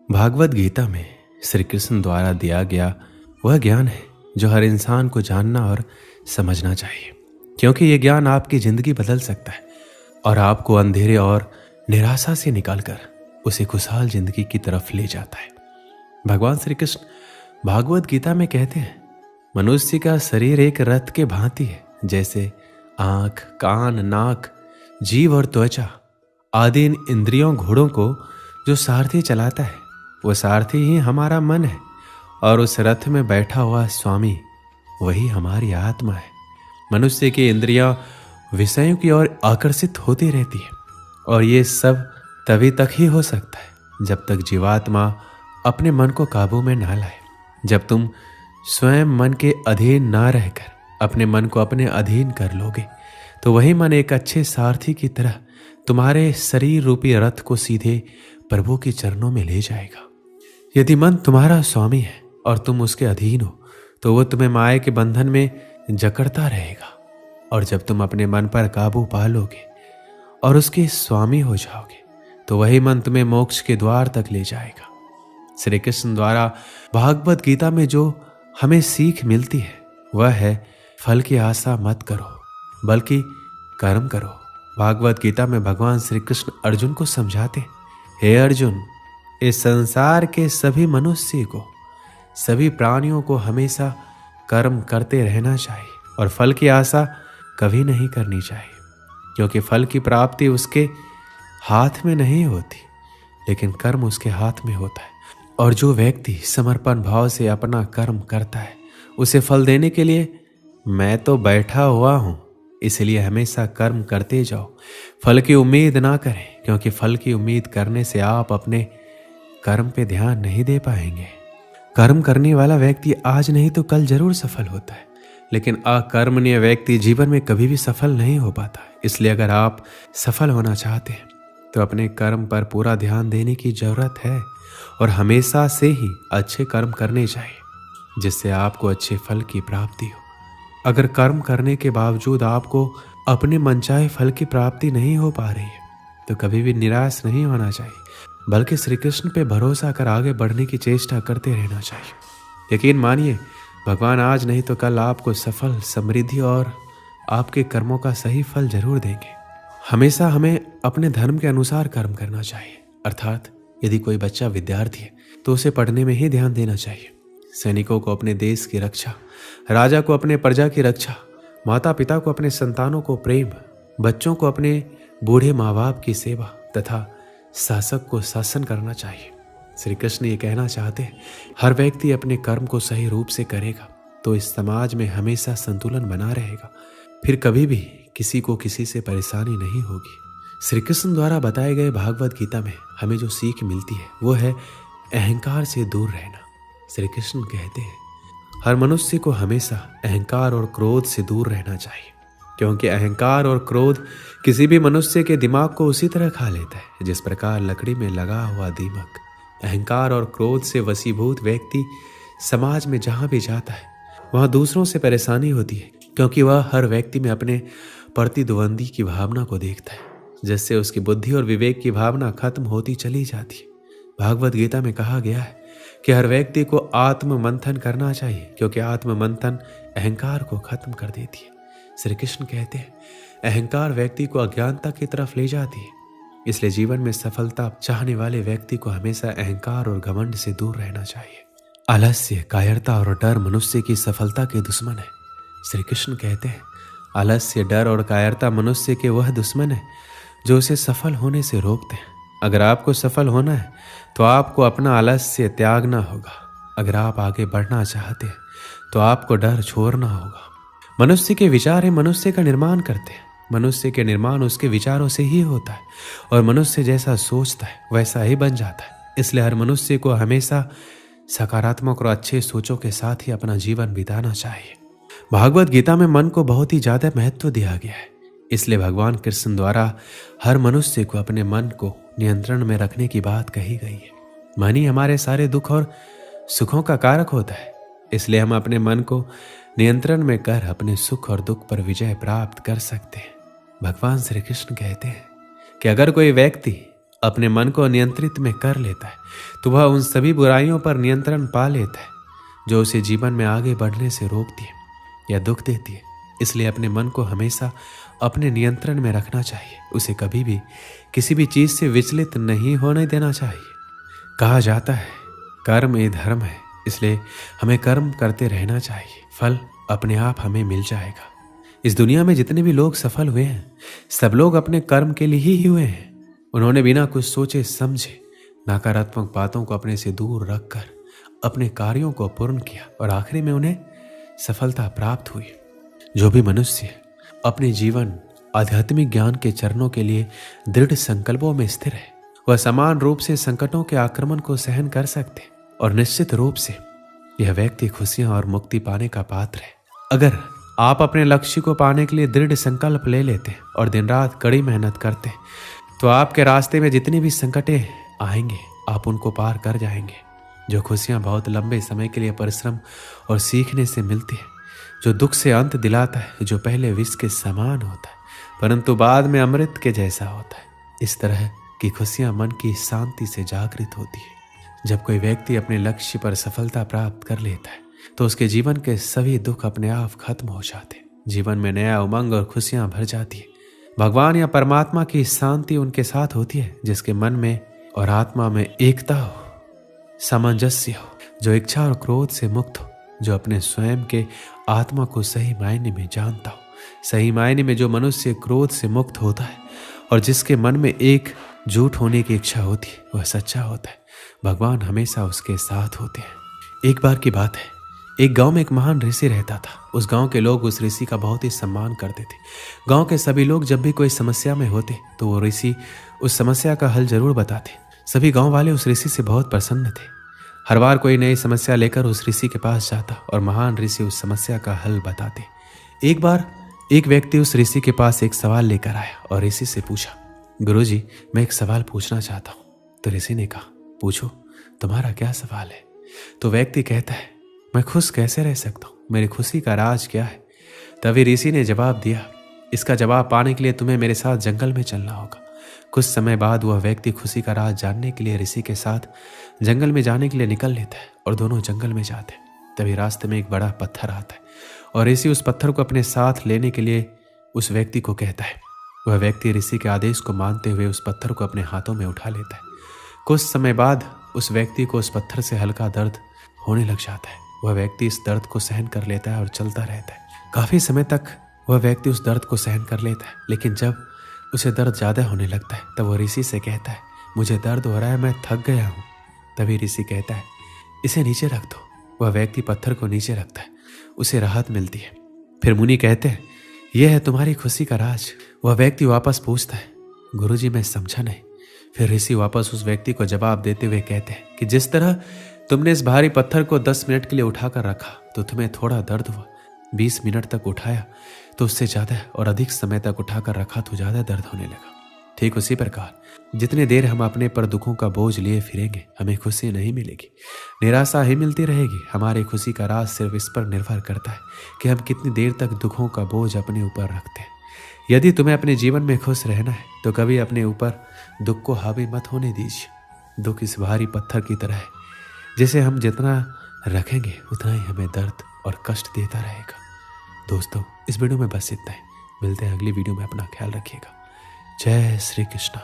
भागवत गीता में श्री कृष्ण द्वारा दिया गया वह ज्ञान है जो हर इंसान को जानना और समझना चाहिए, क्योंकि यह ज्ञान आपकी जिंदगी बदल सकता है और आपको अंधेरे और निराशा से निकालकर उसे खुशहाल जिंदगी की तरफ ले जाता है। भगवान श्री कृष्ण भागवत गीता में कहते हैं, मनुष्य का शरीर एक रथ के भांति है, जैसे आंख, कान, नाक, जीव और त्वचा आदि इन इंद्रियों घोड़ों को जो सारथी चलाता है, वो सारथी ही हमारा मन है और उस रथ में बैठा हुआ स्वामी वही हमारी आत्मा है। मनुष्य की इंद्रियां विषयों की ओर आकर्षित होती रहती है और ये सब तभी तक ही हो सकता है जब तक जीवात्मा अपने मन को काबू में ना लाए। जब तुम स्वयं मन के अधीन ना रहकर अपने मन को अपने अधीन कर लोगे तो वही मन एक अच्छे सारथी की तरह तुम्हारे शरीर रूपी रथ को सीधे प्रभु के चरणों में ले जाएगा। यदि मन तुम्हारा स्वामी है और तुम उसके अधीन हो तो वो तुम्हें माया के बंधन में जकड़ता रहेगा, और जब तुम अपने मन पर काबू पा लोगे और उसके स्वामी हो जाओगे तो वही मन तुम्हें मोक्ष के द्वार तक ले जाएगा। श्री कृष्ण द्वारा भागवत गीता में जो हमें सीख मिलती है वह है, फल की आशा मत करो बल्कि कर्म करो। भागवत गीता में भगवान श्री कृष्ण अर्जुन को समझाते, हे अर्जुन, इस संसार के सभी मनुष्य को, सभी प्राणियों को हमेशा कर्म करते रहना चाहिए और फल की आशा कभी नहीं करनी चाहिए, क्योंकि फल की प्राप्ति उसके हाथ में नहीं होती, लेकिन कर्म उसके हाथ में होता है। और जो व्यक्ति समर्पण भाव से अपना कर्म करता है उसे फल देने के लिए मैं तो बैठा हुआ हूं, इसलिए हमेशा कर्म करते जाओ। फल की उम्मीद ना करें, क्योंकि फल की उम्मीद करने से आप अपने कर्म पे ध्यान नहीं दे पाएंगे। कर्म करने वाला व्यक्ति आज नहीं तो कल जरूर सफल होता है, लेकिन अकर्मण्य व्यक्ति जीवन में कभी भी सफल नहीं हो पाता। इसलिए अगर आप सफल होना चाहते हैं तो अपने कर्म पर पूरा ध्यान देने की जरूरत है और हमेशा से ही अच्छे कर्म करने चाहिए, जिससे आपको अच्छे फल की प्राप्ति हो। अगर कर्म करने के बावजूद आपको अपने मनचाहे फल की प्राप्ति नहीं हो पा रही है तो कभी भी निराश नहीं होना चाहिए, बल्कि श्री कृष्ण पे भरोसा कर आगे बढ़ने की चेष्टा करते रहना चाहिए। यकीन मानिए, भगवान आज नहीं तो कल आपको सफल, समृद्धि और आपके कर्मों का सही फल जरूर देंगे। हमेशा हमें अपने धर्म के अनुसार कर्म करना चाहिए, अर्थात यदि कोई बच्चा विद्यार्थी है तो उसे पढ़ने में ही ध्यान देना चाहिए। सैनिकों को अपने देश की रक्षा, राजा को अपने प्रजा की रक्षा, माता पिता को अपने संतानों को प्रेम, बच्चों को अपने बूढ़े माँ बाप की सेवा तथा शासक को शासन करना चाहिए। श्री कृष्ण ये कहना चाहते हैं, हर व्यक्ति अपने कर्म को सही रूप से करेगा तो इस समाज में हमेशा संतुलन बना रहेगा, फिर कभी भी किसी को किसी से परेशानी नहीं होगी। श्री कृष्ण द्वारा बताए गए भागवत गीता में हमें जो सीख मिलती है वो है अहंकार से दूर रहना। श्री कृष्ण कहते हैं, हर मनुष्य को हमेशा अहंकार और क्रोध से दूर रहना चाहिए, क्योंकि अहंकार और क्रोध किसी भी मनुष्य के दिमाग को उसी तरह खा लेता है जिस प्रकार लकड़ी में लगा हुआ दीमक। अहंकार और क्रोध से वशीभूत व्यक्ति समाज में जहां भी जाता है वहां दूसरों से परेशानी होती है, क्योंकि वह हर व्यक्ति में अपने प्रतिद्वंदी की भावना को देखता है, जिससे उसकी बुद्धि और विवेक की भावना खत्म होती चली जाती है। भागवत गीता में कहा गया है कि हर व्यक्ति को आत्म मंथन करना चाहिए, क्योंकि आत्म मंथन अहंकार को खत्म कर देती है। श्री कृष्ण कहते हैं, अहंकार व्यक्ति को अज्ञानता की तरफ ले जाती है, इसलिए जीवन में सफलता चाहने वाले व्यक्ति को हमेशा अहंकार और घमंड से दूर रहना चाहिए। आलस्य, कायरता और डर मनुष्य की सफलता के दुश्मन है। श्री कृष्ण कहते हैं, आलस्य, डर और कायरता मनुष्य के वह दुश्मन है जो उसे सफल होने से रोकते हैं। अगर आपको सफल होना है तो आपको अपना आलस्य त्यागना होगा। अगर आप आगे बढ़ना चाहते हैं तो आपको डर छोड़ना होगा। मनुष्य के विचार ही मनुष्य का निर्माण करते हैं। मनुष्य के निर्माण उसके विचारों से ही होता है और मनुष्य जैसा सोचता है वैसा ही बन जाता है। इसलिए हर मनुष्य को हमेशा सकारात्मक और अच्छे सोचों के साथ ही अपना जीवन बिताना चाहिए। भागवत गीता में मन को बहुत ही ज्यादा महत्व दिया गया है, इसलिए भगवान कृष्ण द्वारा हर मनुष्य को अपने मन को नियंत्रण में रखने की बात कही गई है। मन ही हमारे सारे दुख और सुखों का कारक होता है, इसलिए हम अपने मन को नियंत्रण में कर अपने सुख और दुख पर विजय प्राप्त कर सकते हैं। भगवान श्री कृष्ण कहते हैं कि अगर कोई व्यक्ति अपने मन को नियंत्रित में कर लेता है तो वह उन सभी बुराइयों पर नियंत्रण पा लेता है जो उसे जीवन में आगे बढ़ने से रोकती है या दुख देती है। इसलिए अपने मन को हमेशा अपने नियंत्रण में रखना चाहिए। उसे कभी भी किसी भी चीज से विचलित नहीं होने देना चाहिए। कहा जाता है कर्म ये धर्म है, इसलिए हमें कर्म करते रहना चाहिए। फल अपने आप हमें मिल जाएगा। इस दुनिया में जितने भी लोग सफल हुए हैं सब लोग अपने कर्म के लिए ही हुए हैं। उन्होंने बिना कुछ सोचे समझे नकारात्मक बातों को अपने से दूर रखकर अपने कार्यों को पूर्ण किया और आखिरी में उन्हें सफलता प्राप्त हुई। जो भी मनुष्य अपने जीवन आध्यात्मिक ज्ञान के चरणों के लिए दृढ़ संकल्पों में स्थिर है वह समान रूप से संकटों के आक्रमण को सहन कर सकते और निश्चित रूप से यह व्यक्ति खुशियां और मुक्ति पाने का पात्र है। अगर आप अपने लक्ष्य को पाने के लिए दृढ़ संकल्प ले लेते हैं और दिन रात कड़ी मेहनत करते हैं तो आपके रास्ते में जितनी भी संकटें आएंगे आप उनको पार कर जाएंगे। जो खुशियां बहुत लंबे समय के लिए परिश्रम और सीखने से मिलती है, जो दुख से अंत दिलाता है, जो पहले विष के समान होता है परंतु बाद में अमृत के जैसा होता है, इस तरह की खुशियां मन की शांति से जागृत होती है। जब कोई व्यक्ति अपने लक्ष्य पर सफलता प्राप्त कर लेता है तो उसके जीवन के सभी दुख अपने आप खत्म हो जाते हैं। जीवन में नया उमंग और खुशियां भर जाती है। भगवान या परमात्मा की शांति उनके साथ होती है जिसके मन में और आत्मा में एकता हो, सामंजस्य हो, जो इच्छा और क्रोध से मुक्त हो, जो अपने स्वयं के आत्मा को सही मायने में जानता हो। सही मायने में जो मनुष्य क्रोध से मुक्त होता है और जिसके मन में एक झूठ होने की इच्छा होती है वह सच्चा होता है। भगवान हमेशा उसके साथ होते हैं। एक बार की बात है, एक गांव में एक महान ऋषि रहता था। उस गांव के लोग उस ऋषि का बहुत ही सम्मान करते थे। गांव के सभी लोग जब भी कोई समस्या में होते तो वो ऋषि उस समस्या का हल जरूर बताते। सभी गांव वाले उस ऋषि से बहुत प्रसन्न थे। हर बार कोई नई समस्या लेकर उस ऋषि के पास जाता और महान ऋषि उस समस्या का हल बताते। एक बार एक व्यक्ति उस ऋषि के पास एक सवाल लेकर आया और ऋषि से पूछा, गुरुजी, मैं एक सवाल पूछना चाहता हूँ। तो ऋषि ने कहा, पूछो, तुम्हारा क्या सवाल है? तो व्यक्ति कहता है, मैं खुश कैसे रह सकता हूँ? मेरी खुशी का राज क्या है? तभी ऋषि ने जवाब दिया, इसका जवाब पाने के लिए तुम्हें मेरे साथ जंगल में चलना होगा। कुछ समय बाद वह व्यक्ति खुशी का राज जानने के लिए ऋषि के साथ जंगल में जाने के लिए निकल लेता है और दोनों जंगल में जाते हैं। तभी रास्ते में एक बड़ा पत्थर आता है और ऋषि उस पत्थर को अपने साथ लेने के लिए उस व्यक्ति को कहता है। वह व्यक्ति ऋषि के आदेश को मानते हुए उस पत्थर को अपने हाथों में उठा लेता है। कुछ समय बाद उस व्यक्ति को उस पत्थर से हल्का दर्द होने लग जाता है। वह व्यक्ति इस दर्द को सहन कर लेता है और चलता रहता है। काफी समय तक वह व्यक्ति उस दर्द को सहन कर लेता है, लेकिन जब उसे दर्द ज्यादा होने लगता है तब वह ऋषि से कहता है, मुझे दर्द हो रहा है, मैं थक गया हूँ। तभी ऋषि कहता है, इसे नीचे रख दो। वह व्यक्ति पत्थर को नीचे रखता है, उसे राहत मिलती है। फिर मुनि कहते हैं, यह है तुम्हारी खुशी का राज। वह व्यक्ति वापस पूछता है, गुरुजी, मैं समझा नहीं। फिर ऋषि वापस उस व्यक्ति को जवाब देते हुए कहते हैं कि जिस तरह तुमने इस भारी पत्थर को 10 मिनट के लिए उठाकर रखा तो तुम्हें थोड़ा दर्द हुआ, 20 मिनट तक उठाया तो उससे ज्यादा और अधिक समय तक उठाकर रखा तो ज्यादा दर्द होने लगा। ठीक उसी प्रकार जितनी देर हम अपने पर दुखों का बोझ लिए फिरेंगे हमें खुशी नहीं मिलेगी, निराशा ही मिलती रहेगी। हमारी खुशी का राज सिर्फ इस पर निर्भर करता है कि हम कितनी देर तक दुखों का बोझ अपने ऊपर रखते हैं। यदि तुम्हें अपने जीवन में खुश रहना है तो कभी अपने ऊपर दुख को हावी मत होने दीजिए। दुख इस भारी पत्थर की तरह है, जिसे हम जितना रखेंगे उतना ही हमें दर्द और कष्ट देता रहेगा। दोस्तों, इस वीडियो में बस इतना ही। मिलते हैं अगली वीडियो में। अपना ख्याल रखिएगा। जय श्री कृष्ण।